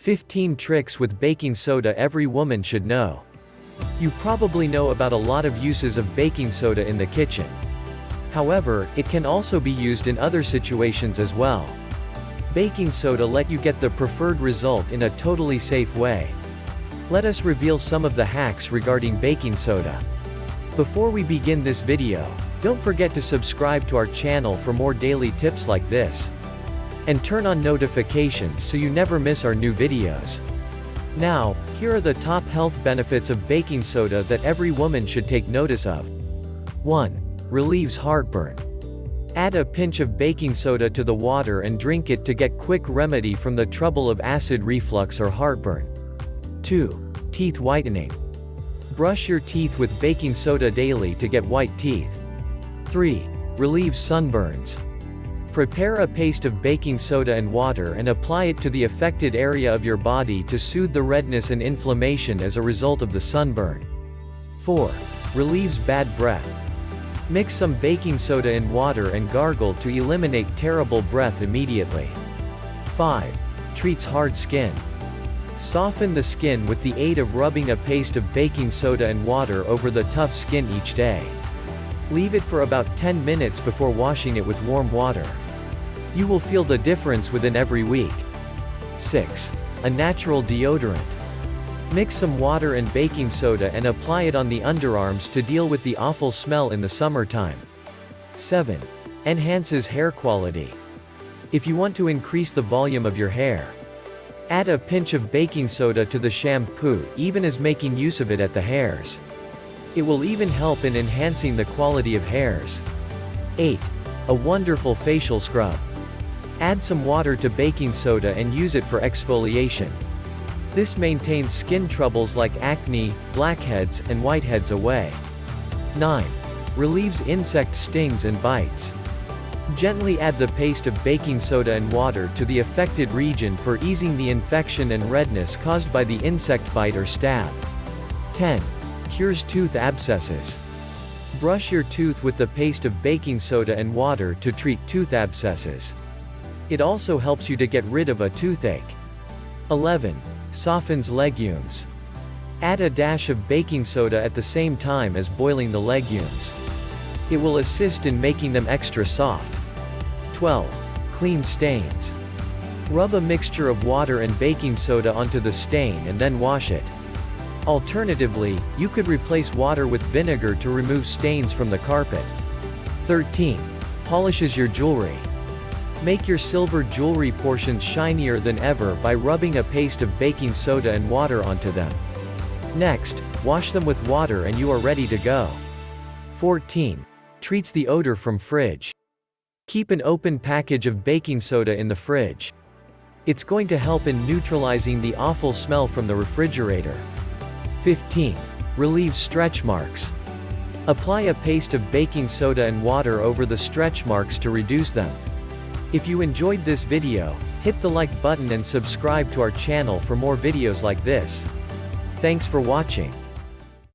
15 tricks with baking soda every woman should know. You probably know about a lot of uses of baking soda in the kitchen. However, it can also be used in other situations as well. Baking soda let you get the preferred result in a totally safe way. Let us reveal some of the hacks regarding baking soda. Before we begin this video, don't forget to subscribe to our channel for more daily tips like this. And turn on notifications so you never miss our new videos. Now, here are the top health benefits of baking soda that every woman should take notice of. 1. Relieves heartburn. Add a pinch of baking soda to the water and drink it to get quick remedy from the trouble of acid reflux or heartburn. 2. Teeth whitening. Brush your teeth with baking soda daily to get white teeth. 3. Relieves sunburns. Prepare a paste of baking soda and water and apply it to the affected area of your body to soothe the redness and inflammation as a result of the sunburn. 4. Relieves bad breath. Mix some baking soda in water and gargle to eliminate terrible breath immediately. 5. Treats hard skin. Soften the skin with the aid of rubbing a paste of baking soda and water over the tough skin each day. Leave it for about 10 minutes before washing it with warm water. You will feel the difference within every week. 6. A natural deodorant. Mix some water and baking soda and apply it on the underarms to deal with the awful smell in the summertime. 7. Enhances hair quality. If you want to increase the volume of your hair, add a pinch of baking soda to the shampoo, even as making use of it at the hairs. It will even help in enhancing the quality of hairs. 8. A wonderful facial scrub. Add some water to baking soda and use it for exfoliation. This maintains skin troubles like acne, blackheads, and whiteheads away. 9. Relieves insect stings and bites. Gently add the paste of baking soda and water to the affected region for easing the infection and redness caused by the insect bite or stab. 10. Cures tooth abscesses. Brush your tooth with the paste of baking soda and water to treat tooth abscesses. It also helps you to get rid of a toothache. 11. Softens legumes. Add a dash of baking soda at the same time as boiling the legumes. It will assist in making them extra soft. 12. Cleans stains. Rub a mixture of water and baking soda onto the stain and then wash it. Alternatively, you could replace water with vinegar to remove stains from the carpet. 13. Polishes your jewelry. Make your silver jewelry portions shinier than ever by rubbing a paste of baking soda and water onto them. Next, wash them with water and you are ready to go. 14. Treats the odor from fridge. Keep an open package of baking soda in the fridge. It's going to help in neutralizing the awful smell from the refrigerator. 15. Relieves stretch marks. Apply a paste of baking soda and water over the stretch marks to reduce them. If you enjoyed this video, hit the like button and subscribe to our channel for more videos like this. Thanks for watching.